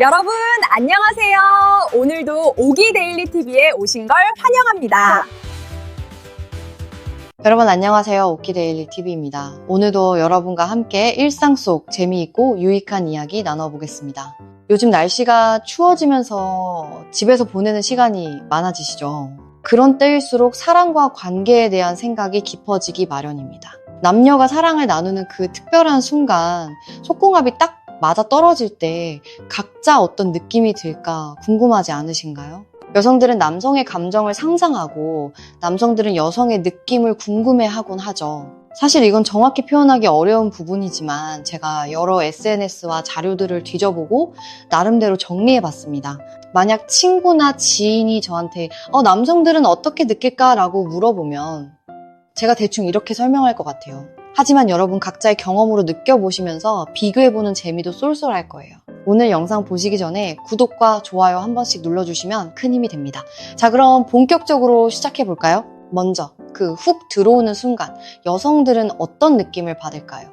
여러분 안녕하세요. 오늘도 오기 데일리 TV에 오신 걸 환영합니다. 여러분 안녕하세요. 오키데일리 TV입니다. 오늘도 여러분과 함께 일상 속 재미있고 유익한 이야기 나눠보겠습니다. 요즘 날씨가 추워지면서 집에서 보내는 시간이 많아지시죠? 그런 때일수록 사랑과 관계에 대한 생각이 깊어지기 마련입니다. 남녀가 사랑을 나누는 그 특별한 순간 속궁합이 딱 맞아 떨어질 때 각자 어떤 느낌이 들까 궁금하지 않으신가요? 여성들은 남성의 감정을 상상하고 남성들은 여성의 느낌을 궁금해하곤 하죠. 사실 이건 정확히 표현하기 어려운 부분이지만 제가 여러 SNS와 자료들을 뒤져보고 나름대로 정리해봤습니다. 만약 친구나 지인이 저한테 남성들은 어떻게 느낄까라고 물어보면 제가 대충 이렇게 설명할 것 같아요. 하지만 여러분 각자의 경험으로 느껴보시면서 비교해보는 재미도 쏠쏠할 거예요. 오늘 영상 보시기 전에 구독과 좋아요 한 번씩 눌러주시면 큰 힘이 됩니다. 자, 그럼 본격적으로 시작해볼까요? 먼저 그 훅 들어오는 순간 여성들은 어떤 느낌을 받을까요?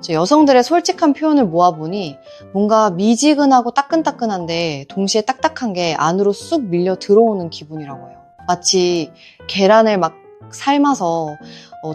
여성들의 솔직한 표현을 모아보니 뭔가 미지근하고 따끈따끈한데 동시에 딱딱한 게 안으로 쑥 밀려 들어오는 기분이라고 해요. 마치 계란을 막 삶아서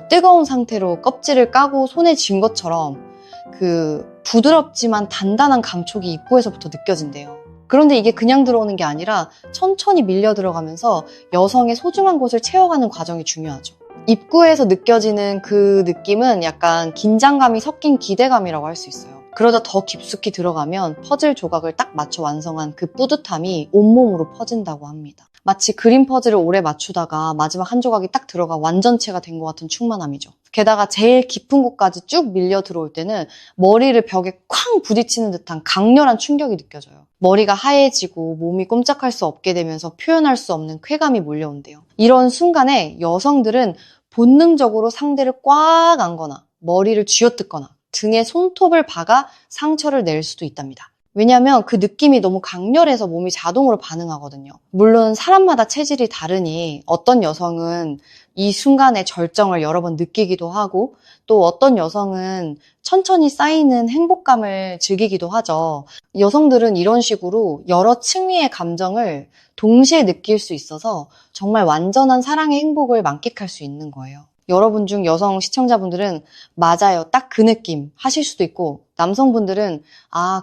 뜨거운 상태로 껍질을 까고 손에 쥔 것처럼 그 부드럽지만 단단한 감촉이 입구에서부터 느껴진대요. 그런데 이게 그냥 들어오는 게 아니라 천천히 밀려 들어가면서 여성의 소중한 곳을 채워가는 과정이 중요하죠. 입구에서 느껴지는 그 느낌은 약간 긴장감이 섞인 기대감이라고 할 수 있어요. 그러다 더 깊숙이 들어가면 퍼즐 조각을 딱 맞춰 완성한 그 뿌듯함이 온몸으로 퍼진다고 합니다. 마치 그림 퍼즐을 오래 맞추다가 마지막 한 조각이 딱 들어가 완전체가 된 것 같은 충만함이죠. 게다가 제일 깊은 곳까지 쭉 밀려 들어올 때는 머리를 벽에 쾅 부딪히는 듯한 강렬한 충격이 느껴져요. 머리가 하얘지고 몸이 꼼짝할 수 없게 되면서 표현할 수 없는 쾌감이 몰려온대요. 이런 순간에 여성들은 본능적으로 상대를 꽉 안거나 머리를 쥐어뜯거나 등에 손톱을 박아 상처를 낼 수도 있답니다. 왜냐하면 그 느낌이 너무 강렬해서 몸이 자동으로 반응하거든요. 물론 사람마다 체질이 다르니 어떤 여성은 이 순간의 절정을 여러 번 느끼기도 하고 또 어떤 여성은 천천히 쌓이는 행복감을 즐기기도 하죠. 여성들은 이런 식으로 여러 층위의 감정을 동시에 느낄 수 있어서 정말 완전한 사랑의 행복을 만끽할 수 있는 거예요. 여러분 중 여성 시청자분들은 맞아요, 딱 그 느낌 하실 수도 있고 남성분들은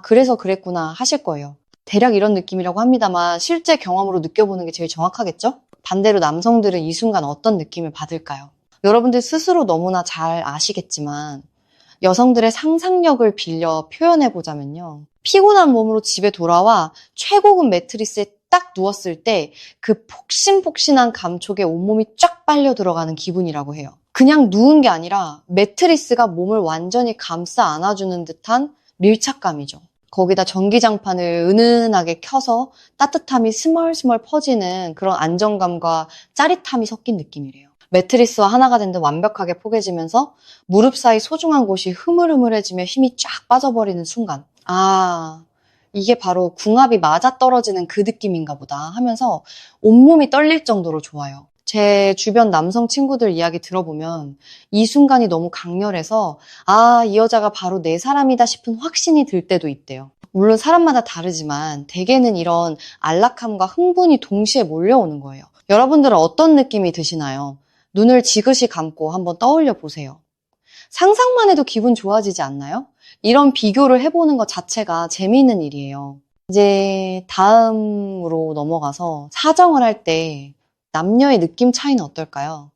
그래서 그랬구나 하실 거예요. 대략 이런 느낌이라고 합니다만 실제 경험으로 느껴보는 게 제일 정확하겠죠? 반대로 남성들은 이 순간 어떤 느낌을 받을까요? 여러분들 스스로 너무나 잘 아시겠지만 여성들의 상상력을 빌려 표현해보자면요. 피곤한 몸으로 집에 돌아와 최고급 매트리스에 딱 누웠을 때 그 폭신폭신한 감촉에 온몸이 쫙 빨려 들어가는 기분이라고 해요. 그냥 누운 게 아니라 매트리스가 몸을 완전히 감싸 안아주는 듯한 밀착감이죠. 거기다 전기장판을 은은하게 켜서 따뜻함이 스멀스멀 퍼지는 그런 안정감과 짜릿함이 섞인 느낌이래요. 매트리스와 하나가 된 듯 완벽하게 포개지면서 무릎 사이 소중한 곳이 흐물흐물해지며 힘이 쫙 빠져버리는 순간 이게 바로 궁합이 맞아떨어지는 그 느낌인가 보다 하면서 온몸이 떨릴 정도로 좋아요. 제 주변 남성 친구들 이야기 들어보면 이 순간이 너무 강렬해서 이 여자가 바로 내 사람이다 싶은 확신이 들 때도 있대요. 물론 사람마다 다르지만 대개는 이런 안락함과 흥분이 동시에 몰려오는 거예요. 여러분들은 어떤 느낌이 드시나요? 눈을 지그시 감고 한번 떠올려 보세요. 상상만 해도 기분 좋아지지 않나요? 이런 비교를 해보는 것 자체가 재미있는 일이에요. 이제 다음으로 넘어가서 사정을 할 때 남녀의 느낌 차이는 어떨까요?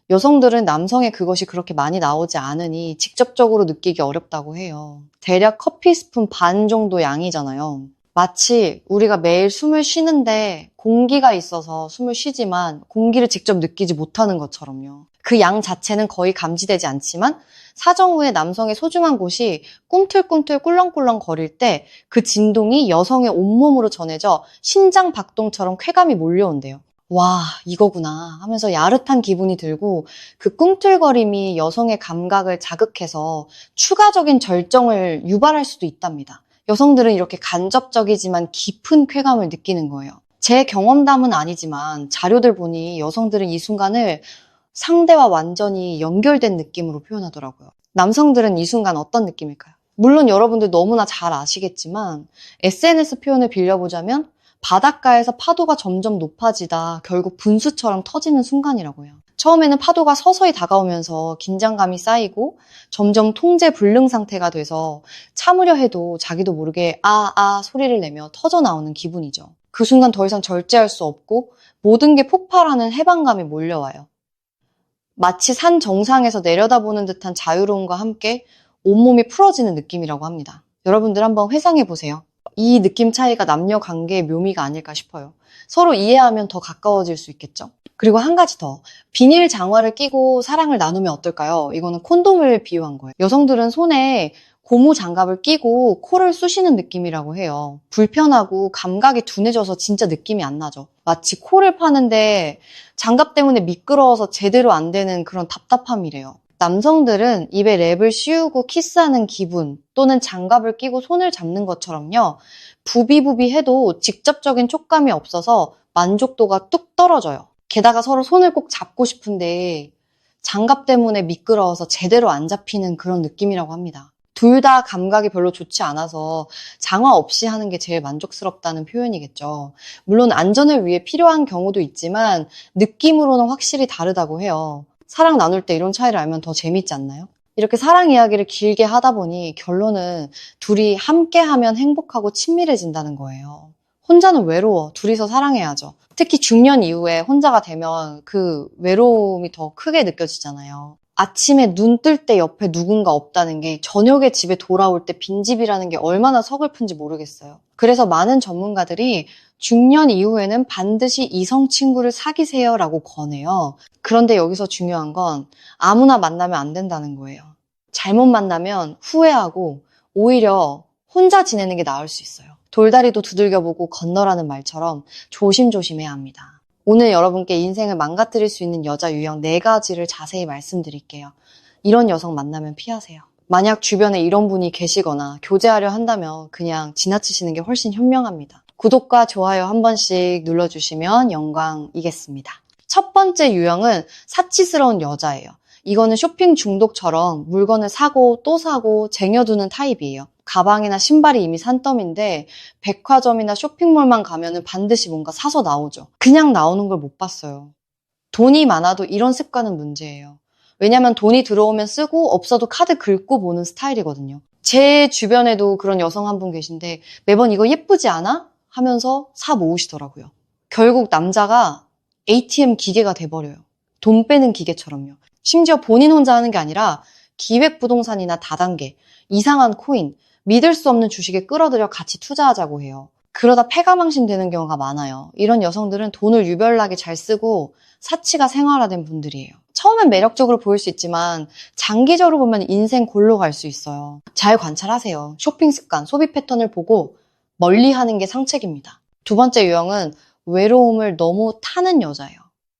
여성들은 남성의 그것이 그렇게 많이 나오지 않으니 직접적으로 느끼기 어렵다고 해요. 대략 커피 스푼 반 정도 양이잖아요. 마치 우리가 매일 숨을 쉬는데 공기가 있어서 숨을 쉬지만 공기를 직접 느끼지 못하는 것처럼요. 그 양 자체는 거의 감지되지 않지만 사정 후에 남성의 소중한 곳이 꿈틀꿈틀 꿀렁꿀렁 거릴 때 그 진동이 여성의 온몸으로 전해져 심장 박동처럼 쾌감이 몰려온대요. 와, 이거구나 하면서 야릇한 기분이 들고 그 꿈틀거림이 여성의 감각을 자극해서 추가적인 절정을 유발할 수도 있답니다. 여성들은 이렇게 간접적이지만 깊은 쾌감을 느끼는 거예요. 제 경험담은 아니지만 자료들 보니 여성들은 이 순간을 상대와 완전히 연결된 느낌으로 표현하더라고요. 남성들은 이 순간 어떤 느낌일까요? 물론 여러분들 너무나 잘 아시겠지만 SNS 표현을 빌려보자면 바닷가에서 파도가 점점 높아지다 결국 분수처럼 터지는 순간이라고요. 처음에는 파도가 서서히 다가오면서 긴장감이 쌓이고 점점 통제 불능 상태가 돼서 참으려 해도 자기도 모르게 소리를 내며 터져 나오는 기분이죠. 그 순간 더 이상 절제할 수 없고 모든 게 폭발하는 해방감이 몰려와요. 마치 산 정상에서 내려다보는 듯한 자유로움과 함께 온몸이 풀어지는 느낌이라고 합니다. 여러분들 한번 회상해 보세요. 이 느낌 차이가 남녀 관계의 묘미가 아닐까 싶어요. 서로 이해하면 더 가까워질 수 있겠죠? 그리고 한 가지 더. 비닐 장화를 끼고 사랑을 나누면 어떨까요? 이거는 콘돔을 비유한 거예요. 여성들은 손에 고무 장갑을 끼고 코를 쑤시는 느낌이라고 해요. 불편하고 감각이 둔해져서 진짜 느낌이 안 나죠. 마치 코를 파는데 장갑 때문에 미끄러워서 제대로 안 되는 그런 답답함이래요. 남성들은 입에 랩을 씌우고 키스하는 기분 또는 장갑을 끼고 손을 잡는 것처럼요. 부비부비해도 직접적인 촉감이 없어서 만족도가 뚝 떨어져요. 게다가 서로 손을 꼭 잡고 싶은데 장갑 때문에 미끄러워서 제대로 안 잡히는 그런 느낌이라고 합니다. 둘 다 감각이 별로 좋지 않아서 장화 없이 하는 게 제일 만족스럽다는 표현이겠죠. 물론 안전을 위해 필요한 경우도 있지만 느낌으로는 확실히 다르다고 해요. 사랑 나눌 때 이런 차이를 알면 더 재밌지 않나요? 이렇게 사랑 이야기를 길게 하다 보니 결론은 둘이 함께하면 행복하고 친밀해진다는 거예요. 혼자는 외로워. 둘이서 사랑해야죠. 특히 중년 이후에 혼자가 되면 그 외로움이 더 크게 느껴지잖아요. 아침에 눈 뜰 때 옆에 누군가 없다는 게 저녁에 집에 돌아올 때 빈집이라는 게 얼마나 서글픈지 모르겠어요. 그래서 많은 전문가들이 중년 이후에는 반드시 이성 친구를 사귀세요라고 권해요. 그런데 여기서 중요한 건 아무나 만나면 안 된다는 거예요. 잘못 만나면 후회하고 오히려 혼자 지내는 게 나을 수 있어요. 돌다리도 두들겨보고 건너라는 말처럼 조심조심해야 합니다. 오늘 여러분께 인생을 망가뜨릴 수 있는 여자 유형 4가지를 자세히 말씀드릴게요. 이런 여성 만나면 피하세요. 만약 주변에 이런 분이 계시거나 교제하려 한다면 그냥 지나치시는 게 훨씬 현명합니다. 구독과 좋아요 한 번씩 눌러주시면 영광이겠습니다. 첫 번째 유형은 사치스러운 여자예요. 이거는 쇼핑 중독처럼 물건을 사고 또 사고 쟁여두는 타입이에요. 가방이나 신발이 이미 산더미인데 백화점이나 쇼핑몰만 가면은 반드시 뭔가 사서 나오죠. 그냥 나오는 걸 못 봤어요. 돈이 많아도 이런 습관은 문제예요. 왜냐면 돈이 들어오면 쓰고 없어도 카드 긁고 보는 스타일이거든요. 제 주변에도 그런 여성 한 분 계신데 매번 이거 예쁘지 않아? 하면서 사 모으시더라고요. 결국 남자가 ATM 기계가 돼버려요. 돈 빼는 기계처럼요. 심지어 본인 혼자 하는 게 아니라 기획부동산이나 다단계, 이상한 코인, 믿을 수 없는 주식에 끌어들여 같이 투자하자고 해요. 그러다 패가망신 되는 경우가 많아요. 이런 여성들은 돈을 유별나게 잘 쓰고 사치가 생활화된 분들이에요. 처음엔 매력적으로 보일 수 있지만 장기적으로 보면 인생 골로 갈 수 있어요. 잘 관찰하세요. 쇼핑 습관, 소비 패턴을 보고 멀리하는 게 상책입니다. 두 번째 유형은 외로움을 너무 타는 여자예요.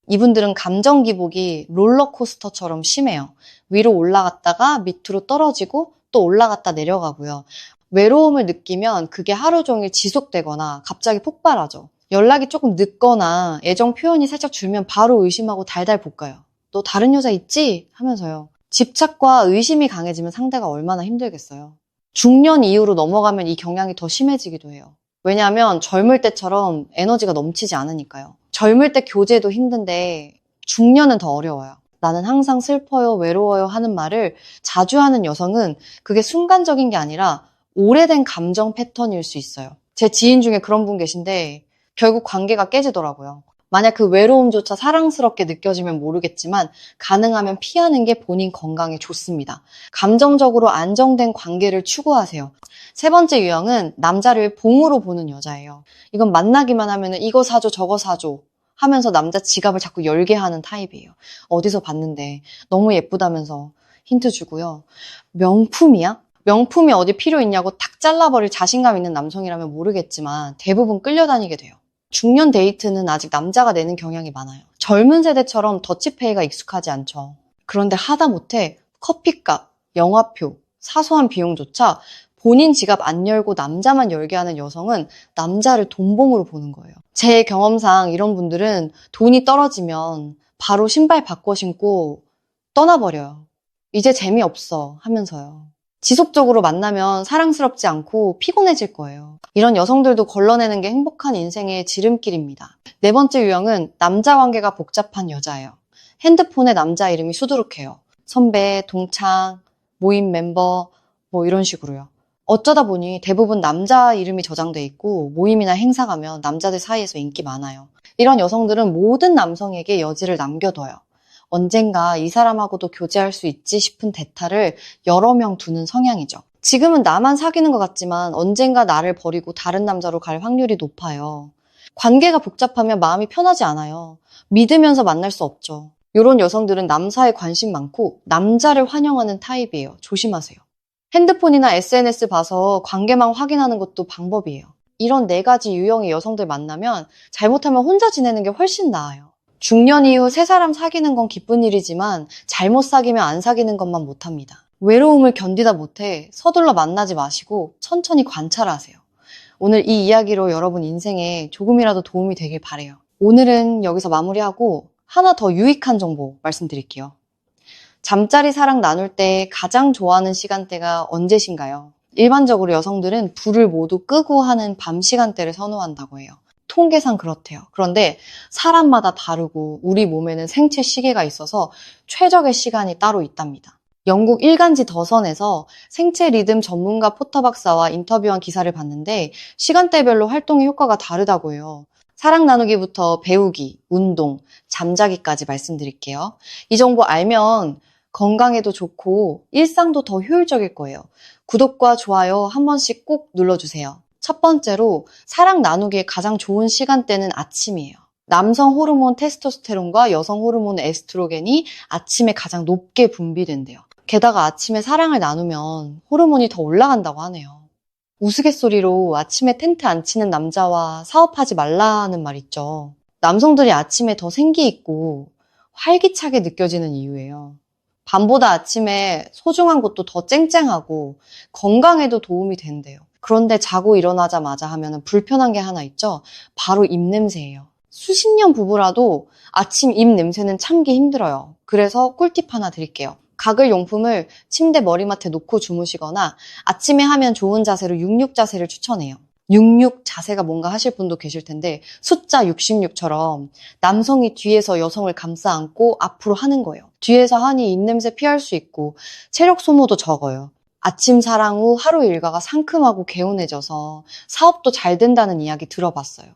이분들은 감정 기복이 롤러코스터처럼 심해요. 위로 올라갔다가 밑으로 떨어지고 또 올라갔다 내려가고요. 외로움을 느끼면 그게 하루 종일 지속되거나 갑자기 폭발하죠. 연락이 조금 늦거나 애정 표현이 살짝 줄면 바로 의심하고 달달 볶아요. 너 다른 여자 있지? 하면서요. 집착과 의심이 강해지면 상대가 얼마나 힘들겠어요. 중년 이후로 넘어가면 이 경향이 더 심해지기도 해요. 왜냐하면 젊을 때처럼 에너지가 넘치지 않으니까요. 젊을 때 교제도 힘든데 중년은 더 어려워요. 나는 항상 슬퍼요, 외로워요 하는 말을 자주 하는 여성은 그게 순간적인 게 아니라 오래된 감정 패턴일 수 있어요. 제 지인 중에 그런 분 계신데 결국 관계가 깨지더라고요. 만약 그 외로움조차 사랑스럽게 느껴지면 모르겠지만 가능하면 피하는 게 본인 건강에 좋습니다. 감정적으로 안정된 관계를 추구하세요. 세 번째 유형은 남자를 봉으로 보는 여자예요. 이건 만나기만 하면 이거 사줘 저거 사줘 하면서 남자 지갑을 자꾸 열게 하는 타입이에요. 어디서 봤는데 너무 예쁘다면서 힌트 주고요. 명품이야? 명품이 어디 필요 있냐고 탁 잘라버릴 자신감 있는 남성이라면 모르겠지만 대부분 끌려다니게 돼요. 중년 데이트는 아직 남자가 내는 경향이 많아요. 젊은 세대처럼 더치페이가 익숙하지 않죠. 그런데 하다못해 커피값, 영화표, 사소한 비용조차 본인 지갑 안 열고 남자만 열게 하는 여성은 남자를 돈봉으로 보는 거예요. 제 경험상 이런 분들은 돈이 떨어지면 바로 신발 바꿔 신고 떠나버려요. 이제 재미없어 하면서요. 지속적으로 만나면 사랑스럽지 않고 피곤해질 거예요. 이런 여성들도 걸러내는 게 행복한 인생의 지름길입니다. 네 번째 유형은 남자 관계가 복잡한 여자예요. 핸드폰에 남자 이름이 수두룩해요. 선배, 동창, 모임 멤버 뭐 이런 식으로요. 어쩌다 보니 대부분 남자 이름이 저장돼 있고 모임이나 행사 가면 남자들 사이에서 인기 많아요. 이런 여성들은 모든 남성에게 여지를 남겨둬요. 언젠가 이 사람하고도 교제할 수 있지 싶은 대타를 여러 명 두는 성향이죠. 지금은 나만 사귀는 것 같지만 언젠가 나를 버리고 다른 남자로 갈 확률이 높아요. 관계가 복잡하면 마음이 편하지 않아요. 믿으면서 만날 수 없죠. 이런 여성들은 남사에 관심 많고 남자를 환영하는 타입이에요. 조심하세요. 핸드폰이나 SNS 봐서 관계만 확인하는 것도 방법이에요. 이런 네 가지 유형의 여성들 만나면 잘못하면 혼자 지내는 게 훨씬 나아요. 중년 이후 새 사람 사귀는 건 기쁜 일이지만 잘못 사귀면 안 사귀는 것만 못합니다. 외로움을 견디다 못해 서둘러 만나지 마시고 천천히 관찰하세요. 오늘 이 이야기로 여러분 인생에 조금이라도 도움이 되길 바래요. 오늘은 여기서 마무리하고 하나 더 유익한 정보 말씀드릴게요. 잠자리 사랑 나눌 때 가장 좋아하는 시간대가 언제신가요? 일반적으로 여성들은 불을 모두 끄고 하는 밤 시간대를 선호한다고 해요. 통계상 그렇대요. 그런데 사람마다 다르고 우리 몸에는 생체 시계가 있어서 최적의 시간이 따로 있답니다. 영국 일간지 더선에서 생체 리듬 전문가 포터 박사와 인터뷰한 기사를 봤는데 시간대별로 활동의 효과가 다르다고 해요. 사랑 나누기부터 배우기, 운동, 잠자기까지 말씀드릴게요. 이 정보 알면 건강에도 좋고 일상도 더 효율적일 거예요. 구독과 좋아요 한 번씩 꼭 눌러주세요. 첫 번째로 사랑 나누기에 가장 좋은 시간대는 아침이에요. 남성 호르몬 테스토스테론과 여성 호르몬 에스트로겐이 아침에 가장 높게 분비된대요. 게다가 아침에 사랑을 나누면 호르몬이 더 올라간다고 하네요. 우스갯소리로 아침에 텐트 안 치는 남자와 사업하지 말라는 말 있죠. 남성들이 아침에 더 생기 있고 활기차게 느껴지는 이유예요. 밤보다 아침에 소중한 것도 더 쨍쨍하고 건강에도 도움이 된대요. 그런데 자고 일어나자마자 하면 불편한 게 하나 있죠? 바로 입냄새예요. 수십 년 부부라도 아침 입 냄새는 참기 힘들어요. 그래서 꿀팁 하나 드릴게요. 가글 용품을 침대 머리맡에 놓고 주무시거나 아침에 하면 좋은 자세로 66 자세를 추천해요. 66 자세가 뭔가 하실 분도 계실 텐데 숫자 66처럼 남성이 뒤에서 여성을 감싸 안고 앞으로 하는 거예요. 뒤에서 하니 입냄새 피할 수 있고 체력 소모도 적어요. 아침 사랑 후 하루 일과가 상큼하고 개운해져서 사업도 잘 된다는 이야기 들어봤어요.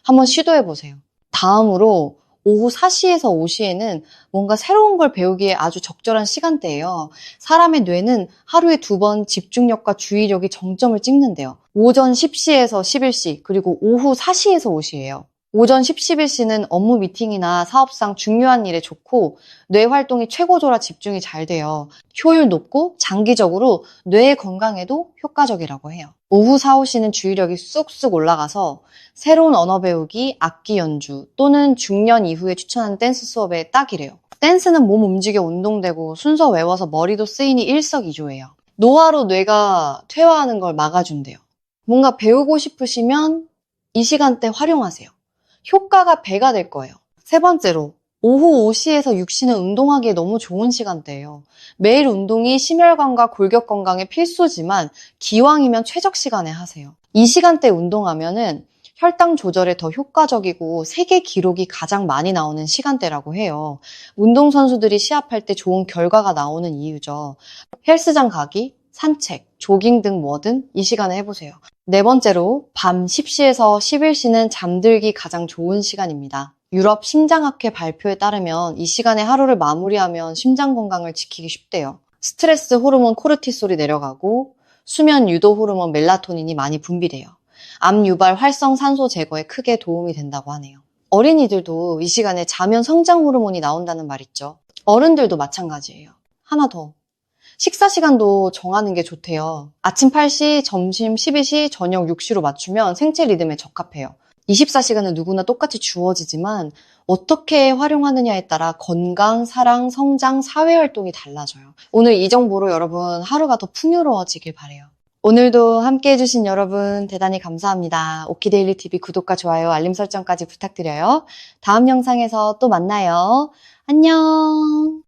한번 시도해보세요. 다음으로 오후 4시에서 5시에는 뭔가 새로운 걸 배우기에 아주 적절한 시간대예요. 사람의 뇌는 하루에 2번 집중력과 주의력이 정점을 찍는데요. 오전 10시에서 11시, 그리고 오후 4시에서 5시예요. 오전 10, 11시는 업무 미팅이나 사업상 중요한 일에 좋고 뇌 활동이 최고조라 집중이 잘 돼요. 효율 높고 장기적으로 뇌 건강에도 효과적이라고 해요. 오후 4, 5시는 주의력이 쑥쑥 올라가서 새로운 언어 배우기, 악기 연주 또는 중년 이후에 추천하는 댄스 수업에 딱이래요. 댄스는 몸 움직여 운동되고 순서 외워서 머리도 쓰이니 일석이조예요. 노화로 뇌가 퇴화하는 걸 막아준대요. 뭔가 배우고 싶으시면 이 시간대 활용하세요. 효과가 배가 될 거예요. 세 번째로 오후 5시에서 6시는 운동하기에 너무 좋은 시간대예요. 매일 운동이 심혈관과 골격 건강에 필수지만 기왕이면 최적 시간에 하세요. 이 시간대 운동하면은 혈당 조절에 더 효과적이고 세계 기록이 가장 많이 나오는 시간대라고 해요. 운동선수들이 시합할 때 좋은 결과가 나오는 이유죠. 헬스장 가기, 산책, 조깅 등 뭐든 이 시간에 해보세요. 네 번째로 밤 10시에서 11시는 잠들기 가장 좋은 시간입니다. 유럽 심장학회 발표에 따르면 이 시간에 하루를 마무리하면 심장 건강을 지키기 쉽대요. 스트레스 호르몬 코르티솔이 내려가고 수면 유도 호르몬 멜라토닌이 많이 분비돼요. 암 유발 활성 산소 제거에 크게 도움이 된다고 하네요. 어린이들도 이 시간에 자면 성장 호르몬이 나온다는 말 있죠. 어른들도 마찬가지예요. 하나 더. 식사 시간도 정하는 게 좋대요. 아침 8시, 점심 12시, 저녁 6시로 맞추면 생체 리듬에 적합해요. 24시간은 누구나 똑같이 주어지지만 어떻게 활용하느냐에 따라 건강, 사랑, 성장, 사회활동이 달라져요. 오늘 이 정보로 여러분 하루가 더 풍요로워지길 바래요. 오늘도 함께 해주신 여러분 대단히 감사합니다. 오키데일리TV 구독과 좋아요, 알림 설정까지 부탁드려요. 다음 영상에서 또 만나요. 안녕.